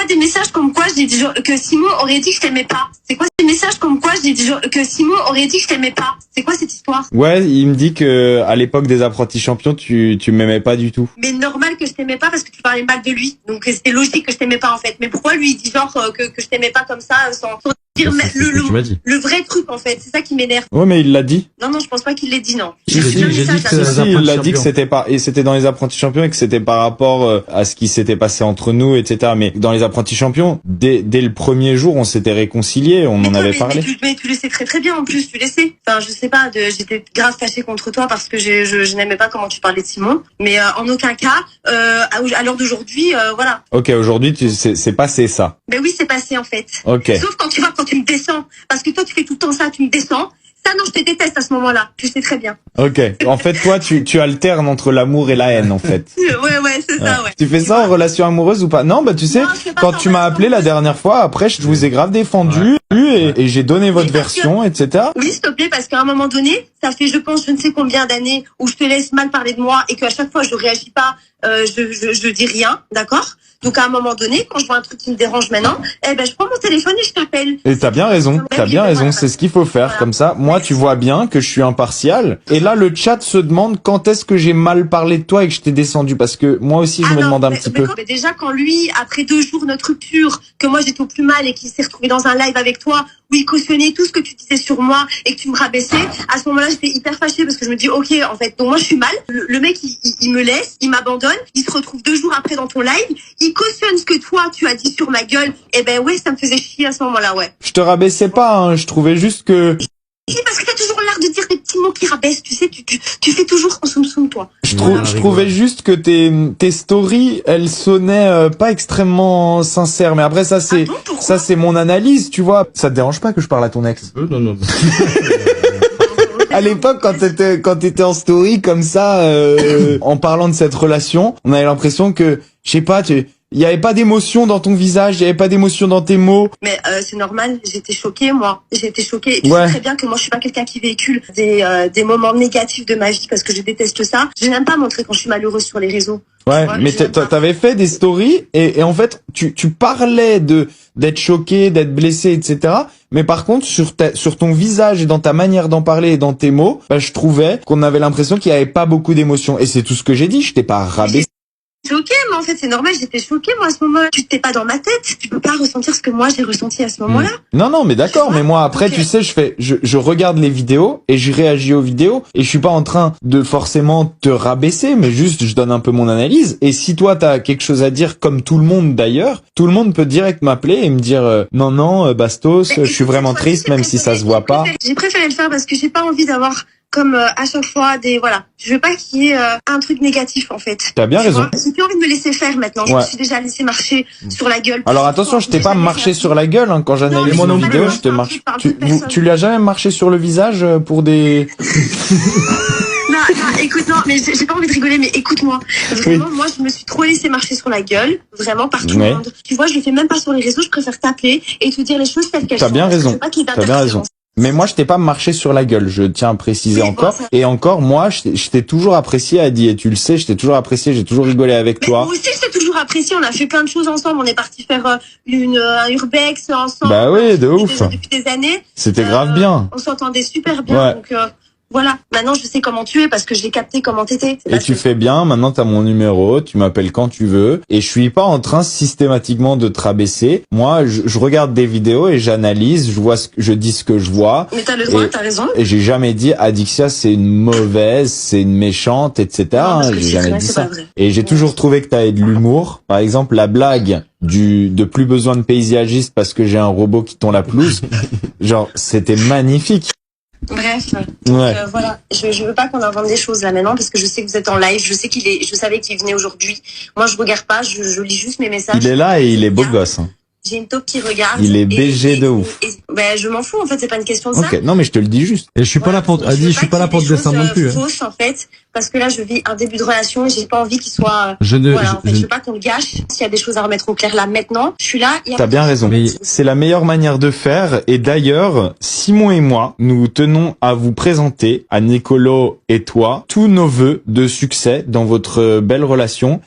des messages comme quoi j'ai dit que Simon aurait dit que je t'aimais pas? C'est quoi ces messages comme quoi j'ai dit que Simon aurait dit que je t'aimais pas? C'est quoi cette histoire? Ouais, il me dit que à l'époque des apprentis champions, tu m'aimais pas du tout. Mais normal que je t'aimais pas parce que tu parlais mal de lui. Donc c'était logique que je t'aimais pas en fait. Mais pourquoi lui il dit genre que je t'aimais pas comme ça sans dire le vrai truc en fait? C'est ça qui m'énerve. Ouais, mais il l'a dit. Non, je pense pas qu'il l'ait dit, non. Si, il a dit que c'était dans les apprentis champions et que c'était par rapport à ce qui s'était passé entre nous, etc. Mais dans les apprentis champions, dès le premier jour, on s'était réconciliés, on en avait parlé. Mais tu le sais très très bien en plus, tu le sais. Enfin, je sais pas, j'étais grave fâchée contre toi parce que je n'aimais pas comment tu parlais de Simon. Mais en aucun cas, à l'heure d'aujourd'hui, voilà. Ok, aujourd'hui, c'est passé ça. Mais oui, c'est passé en fait. Ok. Sauf quand tu me descends, parce que toi tu fais tout le temps ça, tu me descends. Ça non, je te déteste à ce moment-là. Tu sais très bien. Ok. En fait, toi, tu alternes entre l'amour et la haine, en fait. Ouais, c'est ça, ouais. Tu fais ça en relation amoureuse ou pas? Non, bah tu sais, quand tu m'as appelé la dernière fois, après, je vous ai grave défendu et j'ai donné votre version, etc. Oui, s'il te plaît, parce qu'à un moment donné, ça fait, je pense, je ne sais combien d'années où je te laisse mal parler de moi et qu'à chaque fois je réagis pas, je dis rien, d'accord? Donc à un moment donné, quand je vois un truc qui me dérange maintenant, je prends mon téléphone et je t'appelle. Et t'as bien raison, c'est ce qu'il faut faire, voilà. Comme ça, moi tu vois bien que je suis impartial. Et là le chat se demande quand est-ce que j'ai mal parlé de toi et que je t'ai descendu, parce que moi aussi je me demande un petit peu. Mais déjà quand lui, après 2 jours notre rupture, que moi j'étais au plus mal et qu'il s'est retrouvé dans un live avec toi, où il cautionnait tout ce que tu disais sur moi et que tu me rabaissais, à ce moment-là j'étais hyper fâchée parce que je me dis ok, en fait, donc moi je suis mal, le mec il me laisse, il m'abandonne, il se retrouve 2 jours après dans ton live, il cautionne ce que toi tu as dit sur ma gueule, ouais, ça me faisait chier à ce moment-là, ouais. Je te rabaissais pas, hein, je trouvais juste que... C'est parce que t'as toujours l'air de dire des petits mots qui rabaissent, tu sais, tu fais toujours en soum-soum, toi. Je trouvais juste que tes stories, elles sonnaient pas extrêmement sincères, mais après ça c'est mon analyse, tu vois. Ça te dérange pas que je parle à ton ex? Non. À l'époque, quand t'étais en story comme ça, en parlant de cette relation, on avait l'impression que, je sais pas, il y avait pas d'émotion dans ton visage, il y avait pas d'émotion dans tes mots. Mais c'est normal, j'étais choquée moi. J'étais choquée. Et tu sais très bien que moi je suis pas quelqu'un qui véhicule des moments négatifs de ma vie parce que je déteste ça. Je n'aime pas montrer quand je suis malheureuse sur les réseaux. Ouais, mais t'avais fait des stories et en fait tu parlais d'être choqué, d'être blessé, etc. Mais par contre sur ton visage et dans ta manière d'en parler et dans tes mots, je trouvais qu'on avait l'impression qu'il y avait pas beaucoup d'émotion. Et c'est tout ce que j'ai dit. Je t'ai pas rabaissé. Choquée, mais en fait c'est normal, j'étais choquée moi à ce moment-là. Tu t'es pas dans ma tête, tu peux pas ressentir ce que moi j'ai ressenti à ce moment-là. Non, mais d'accord, mais moi après tu sais, je regarde les vidéos et je réagis aux vidéos et je suis pas en train de forcément te rabaisser, mais juste je donne un peu mon analyse. Et si toi t'as quelque chose à dire, comme tout le monde d'ailleurs, tout le monde peut direct m'appeler et me dire non Bastos, je suis vraiment triste même si ça se voit pas. J'ai préféré le faire parce que j'ai pas envie d'avoir comme à chaque fois je veux pas qu'il y ait un truc négatif en fait. T'as bien raison. J'ai plus envie de me laisser faire maintenant. Je me suis déjà laissé marcher sur la gueule. Alors attention, je t'ai pas marché sur la gueule quand j'analyse mon vidéo, je te marche. Tu lui as jamais marché sur le visage pour des... Non, écoute, non, mais j'ai pas envie de rigoler, mais écoute-moi. Vraiment, moi, je me suis trop laissé marcher sur la gueule, vraiment, par tout le monde. Tu vois, je le fais même pas sur les réseaux, je préfère t'appeler et te dire les choses telles qu'elles sont. T'as bien raison. T'as bien raison. Mais moi, je t'ai pas marché sur la gueule, je tiens à préciser encore. Et encore, moi, je t'ai toujours apprécié, Adi, et tu le sais, je t'ai toujours apprécié, j'ai toujours rigolé avec toi. Moi aussi, je t'ai toujours apprécié, on a fait plein de choses ensemble, on est parti faire un urbex ensemble. Bah oui, de ouf. Depuis des années. C'était grave bien. On s'entendait super bien, donc... Voilà, maintenant je sais comment tu es parce que j'ai capté comment t'étais. Et tu fais bien, maintenant t'as mon numéro, tu m'appelles quand tu veux. Et je suis pas en train systématiquement de te rabaisser. Moi, je regarde des vidéos et j'analyse, je dis ce que je vois. Mais t'as le droit, t'as raison. Et j'ai jamais dit Adixia c'est une mauvaise, c'est une méchante, etc. Non, j'ai jamais dit ça. Et j'ai toujours trouvé que t'avais de l'humour. Par exemple, la blague de plus besoin de paysagiste parce que j'ai un robot qui tond la pelouse. Genre, c'était magnifique. Bref, voilà, je veux pas qu'on invente des choses là maintenant parce que je sais que vous êtes en live, je savais qu'il venait aujourd'hui. Moi je regarde pas, je lis juste mes messages. Il est là et il est beau gosse. Hein. J'ai une taupe qui regarde. Il est BG de ouf. Je m'en fous en fait, c'est pas une question de ça. Ok, non mais je te le dis juste. Et je suis pas là pour je suis pas là pour te descendre non plus. Fausse en fait, parce que là je vis un début de relation et j'ai pas envie qu'il soit je veux pas qu'on le gâche. S'il y a des choses à remettre au clair là maintenant, je suis là. T'as bien raison. C'est la meilleure manière de faire et d'ailleurs, Simon et moi, nous tenons à vous présenter à Nicolo et toi tous nos vœux de succès dans votre belle relation.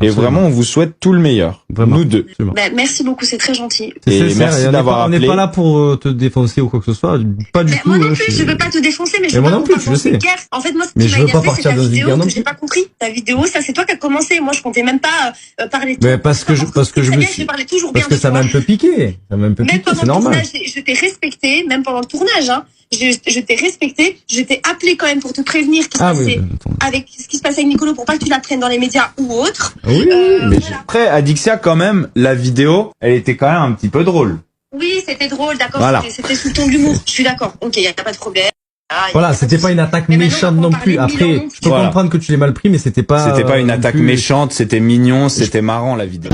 Et vraiment, on vous souhaite tout le meilleur. Vraiment. Nous deux. Bah, merci beaucoup, c'est très gentil. Et merci d'avoir appelé. On n'est pas là pour te défoncer ou quoi que ce soit. Pas du tout. Moi non plus, je veux pas te défoncer, mais je veux moi pas non qu'on plus, je le sais. guerre. En fait, moi, ce Mais qui je m'a veux pas énervé, c'est partir ta dans une vidéo guerre non que j'ai plus. pas compris. Ta vidéo, ça, c'est toi qui as commencé. Moi, je comptais même pas parler de toi. Mais parce que je me suis, parce que ça m'a un peu piqué. Ça m'a un peu piqué, c'est normal. Même pendant le tournage, je t'ai respecté, même pendant le tournage, hein. Je t'ai respecté, je t'ai appelé quand même pour te prévenir ce qui se passait avec ce qui se passait avec Nicolo pour pas que tu la prennes dans les médias ou autre. Oui, mais après, Adixia, quand même, la vidéo, elle était quand même un petit peu drôle. Oui, c'était drôle, d'accord, voilà. C'était sous le ton de l'humour. Je suis d'accord. Ok, y a pas de problème. Voilà, c'était pas une attaque méchante non plus. Après, je peux comprendre que tu l'aies mal pris, mais c'était pas une attaque méchante, c'était mignon, c'était marrant, la vidéo.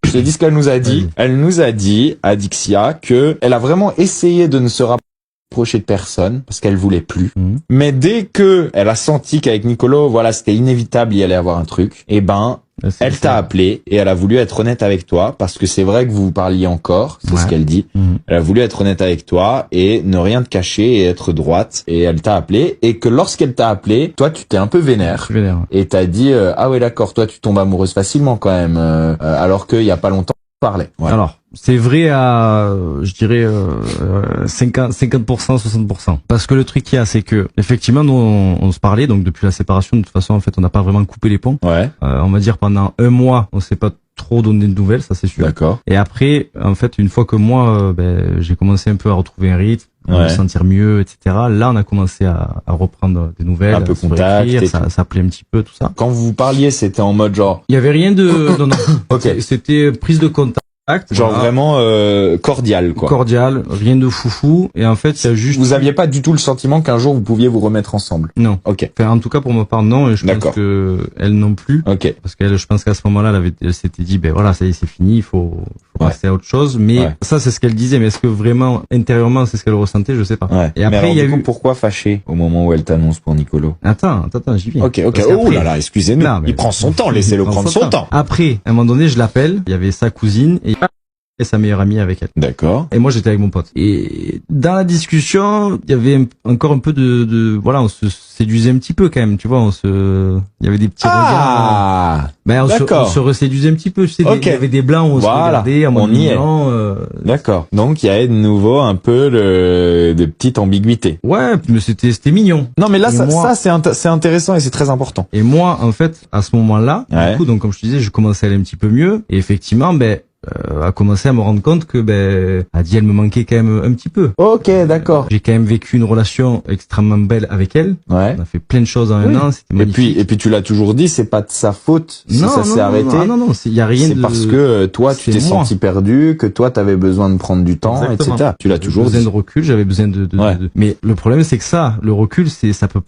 Je te dis ce qu'elle nous a dit. Elle nous a dit, Adixia, que elle a vraiment essayé de ne se rapprocher de personne parce qu'elle voulait plus. Mais dès que elle a senti qu'avec Nicolo, voilà, c'était inévitable, il y allait avoir un truc, et ben, elle t'a appelé et elle a voulu être honnête avec toi parce que c'est vrai que vous vous parliez encore, c'est ce qu'elle dit. Elle a voulu être honnête avec toi et ne rien te cacher et être droite, et elle t'a appelé, et que lorsqu'elle t'a appelé, toi tu t'es un peu vénère et t'as dit ah ouais d'accord, toi tu tombes amoureuse facilement quand même alors qu'il y a pas longtemps on parlait. Ouais. Alors, c'est vrai à, je dirais, 50%, 60%. Parce que le truc qu'il y a, c'est que, effectivement, nous, on se parlait, donc depuis la séparation, de toute façon, en fait, on n'a pas vraiment coupé les ponts. Ouais. On va dire pendant un mois, on s'est pas trop donné de nouvelles, ça c'est sûr. D'accord. Et après, en fait, une fois que moi, j'ai commencé un peu à retrouver un rythme, à me sentir mieux, etc. Là, on a commencé à reprendre des nouvelles, un peu contact, ça s'appelait un petit peu tout ça. Quand vous parliez, c'était en mode genre. Il y avait rien de, non. Ok. C'était prise de contact. Genre vraiment cordial, quoi. Cordial, rien de foufou. Et en fait, il y a juste. Vous aviez pas du tout le sentiment qu'un jour vous pouviez vous remettre ensemble. Non. Ok. Enfin, en tout cas pour ma part non. Et je pense que elle non plus. Ok. Parce qu'elle, je pense qu'à ce moment-là, elle s'était dit, ben voilà, ça y est, c'est fini, il faut passer à autre chose. Mais ça, c'est ce qu'elle disait. Mais est-ce que vraiment intérieurement, c'est ce qu'elle ressentait, je sais pas. Ouais. Et après, il y a eu. Pourquoi fâché au moment où elle t'annonce pour Nicolo? Attends, j'y viens. Ok. Oh là là, excusez-nous. Il prend son temps, laissez-le prendre son temps. Après, à un moment donné, je l'appelle. Il y avait sa cousine et sa meilleure amie avec elle. D'accord. Et moi, j'étais avec mon pote. Et dans la discussion, il y avait encore un peu voilà, on se séduisait un petit peu quand même, tu vois, il y avait des petits regards. Ben, on se reséduisait un petit peu, tu sais, il y avait des blancs où on se regardait, on y est. D'accord. Donc, il y avait de nouveau un peu des petites ambiguïtés. Ouais, mais c'était mignon. Non, mais là, c'est intéressant et c'est très important. Et moi, en fait, à ce moment-là, du coup, donc, comme je te disais, je commençais à aller un petit peu mieux. Et effectivement, a commencé à me rendre compte que Adi, elle me manquait quand même un petit peu. Ok, d'accord. J'ai quand même vécu une relation extrêmement belle avec elle. Ouais. On a fait plein de choses en un an, c'était magnifique. Et puis tu l'as toujours dit, c'est pas de sa faute si ça s'est arrêté. Non, il y a rien de. C'est parce que toi tu t'es senti perdu, que toi t'avais besoin de prendre du temps, etc. Tu l'as toujours dit. J'avais besoin de recul, j'avais besoin de. Mais le problème c'est que le recul, ça peut,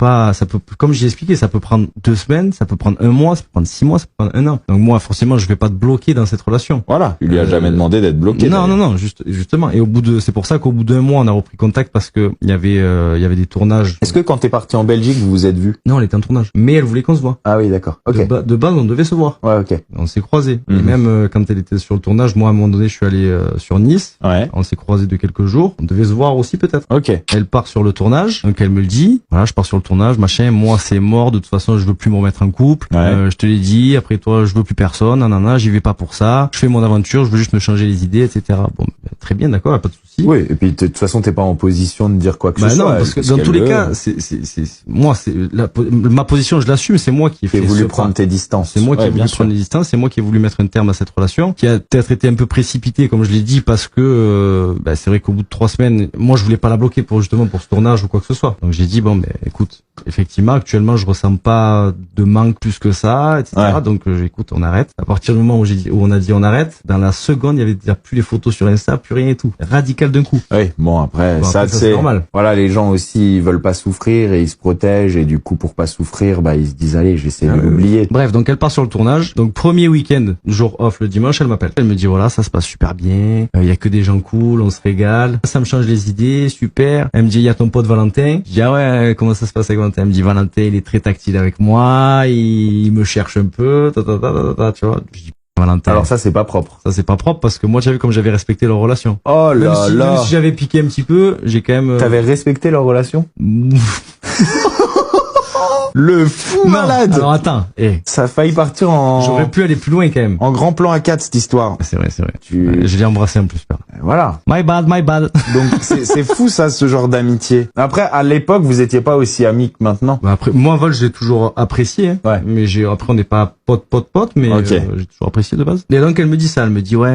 comme j'ai expliqué, ça peut prendre 2 semaines, ça peut prendre 1 mois, ça peut prendre 6 mois, ça peut prendre 1 an. Donc moi, forcément, je vais pas te bloquer dans cette relation. Voilà. Tu lui as jamais demandé d'être bloqué. Non, justement. Et c'est pour ça qu'au bout d'1 mois, on a repris contact parce que il y avait des tournages. Est-ce que quand t'es parti en Belgique, vous vous êtes vus? Non, elle était en tournage. Mais elle voulait qu'on se voit. Ah oui, d'accord. Ok. De base, on devait se voir. Ouais, ok. On s'est croisés. Et même quand elle était sur le tournage, moi, à un moment donné, je suis allé sur Nice. Ouais. On s'est croisés de quelques jours. On devait se voir aussi peut-être. Ok. Elle part sur le tournage. Donc elle me le dit. Voilà, je pars sur le tournage, machin. Moi, c'est mort. De toute façon, je veux plus me remettre en couple. Ouais. Je te l'ai dit. Après toi, je veux plus personne. Nanana, j'y vais pas pour ça. Je fais mon aventure. Je veux juste me changer les idées, etc. Bon, très bien, d'accord, pas de souci. Oui, et puis de toute façon, t'es pas en position de dire quoi que ce soit. Non, parce que dans tous les cas, moi, ma position, je l'assume, c'est moi qui ai voulu prendre tes distances. C'est moi qui ai voulu prendre les distances, c'est moi qui ai voulu mettre un terme à cette relation, qui a peut-être été un peu précipitée, comme je l'ai dit, parce que c'est vrai qu'au bout de 3 semaines, moi, je voulais pas la bloquer pour ce tournage ou quoi que ce soit. Donc j'ai dit écoute, effectivement, actuellement, je ressens pas de manque plus que ça, etc. Ouais. Donc écoute, on arrête. À partir du moment où on a dit on arrête, dans la seconde, il y avait déjà plus les photos sur Insta, plus rien et tout. Radical d'un coup. Oui, bon après ça c'est normal. Voilà, les gens aussi ils veulent pas souffrir et ils se protègent et du coup pour pas souffrir, ils se disent allez, j'essaie de l'oublier. Bref, donc elle part sur le tournage. Donc premier week-end, jour off le dimanche, elle m'appelle. Elle me dit voilà, ça se passe super bien. Il y a que des gens cool, on se régale. Ça me change les idées, super. Elle me dit il y a ton pote Valentin. Je dis ah ouais, comment ça se passe avec Valentin? Elle me dit Valentin, il est très tactile avec moi, il me cherche un peu, tu vois. Je dis Valentin. Alors ça c'est pas propre. Ça c'est pas propre parce que moi j'avais comme j'avais respecté leur relation. Oh là là. Même si j'avais piqué un petit peu, j'ai quand même. T'avais respecté leur relation? Le fou Non, malade. alors attends, Ça a failli partir j'aurais pu aller plus loin quand même. en grand plan A4 cette histoire. C'est vrai. Tu... Je l'ai embrassé en plus, père. Voilà. My bad. Donc c'est fou ça, ce genre d'amitié. Après, à l'époque, vous étiez pas aussi amis que maintenant. Bah après, moi, Vol, je l'ai toujours apprécié. Hein. Ouais. Mais après, on n'est pas pote, mais Ok. j'ai toujours apprécié de base. Et donc, elle me dit ça. Elle me dit, ouais,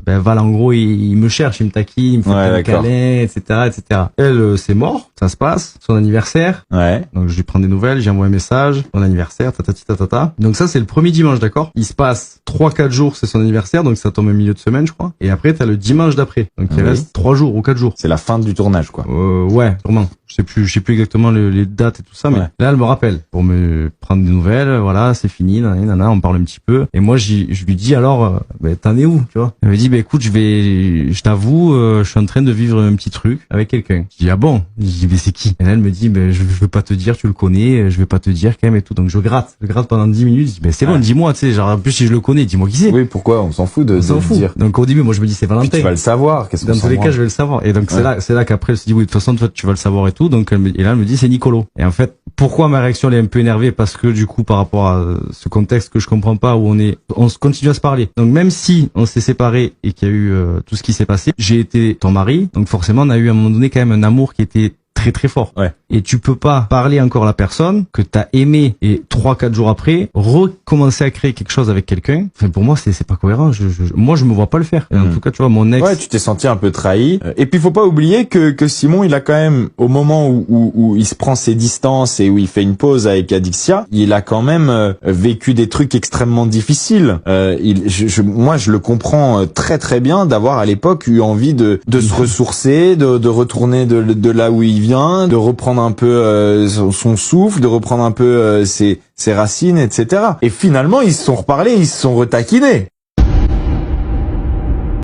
Val, en gros, il me cherche, il me taquine, il me fait Ouais, plein de d'accord. câlins, etc. Elle, c'est mort. Ça se passe. Son anniversaire. Ouais. Donc, je lui prends des nouvelles, j'ai envoyé un message. Son anniversaire, tatata. Donc, ça, c'est le premier dimanche, d'accord? Il se passe 3-4 jours, c'est son anniversaire. Donc, ça tombe au milieu de semaine, je crois. Et après, t'as le dimanche d'après. Donc, il Oui. reste 3 jours ou 4 jours. C'est la fin du tournage, quoi. Ouais, sûrement. Je sais plus exactement les dates et tout ça, mais Ouais. là, elle me rappelle pour me prendre des nouvelles. Voilà, c'est fini, nanana, on parle un petit peu. Et moi, je lui dis alors, t'en es où, tu vois? Elle me dit, écoute, je t'avoue, je suis en train de vivre un petit truc avec quelqu'un. Je dis, ah bon? Je dis, mais c'est qui? Et là, elle me dit, je veux pas te dire, tu le connais, je vais pas te dire quand même et tout. Donc je gratte pendant 10 minutes. Je dis, c'est bon, dis-moi, tu sais, genre en plus si je le connais, dis-moi qui c'est. Oui, pourquoi? On s'en fout de On s'en le fout. dire. Donc au début, moi je me dis, c'est Puis Valentin. tu vas le savoir. Qu'est-ce qu'on Dans s'en tous les cas, branle. je vais le savoir. Et donc, Ouais. c'est là qu'après, elle se dit, oui, de toute façon, toi, tu vas le savoir et tout. Donc, et là, elle me dit, c'est Nicolo. Et en fait, pourquoi ma réaction, elle est un peu énervée? Parce que, du coup, par rapport à ce contexte que je comprends pas, où on se continue à se parler. Donc, même si on s'est séparés et qu'il y a eu tout ce qui s'est passé, j'ai été ton mari. Donc, forcément, on a eu à un moment donné quand même un amour qui était très fort. Ouais. Et tu peux pas parler encore à la personne que t'as aimé et 3-4 jours après recommencer à créer quelque chose avec quelqu'un. Enfin, pour moi, c'est pas cohérent. Moi, je me vois pas le faire. Et en tout cas, tu vois, mon ex. Ouais, tu t'es senti un peu trahi. Et puis, faut pas oublier que Simon, il a quand même, au moment où il se prend ses distances et où il fait une pause avec Adixia, il a quand même vécu des trucs extrêmement difficiles. Moi, je le comprends très bien d'avoir à l'époque eu envie de se ressourcer, de retourner de là où il vient, de reprendre un peu son souffle, de reprendre un peu ses racines, etc. Et finalement, ils se sont reparlés, ils se sont retaquinés.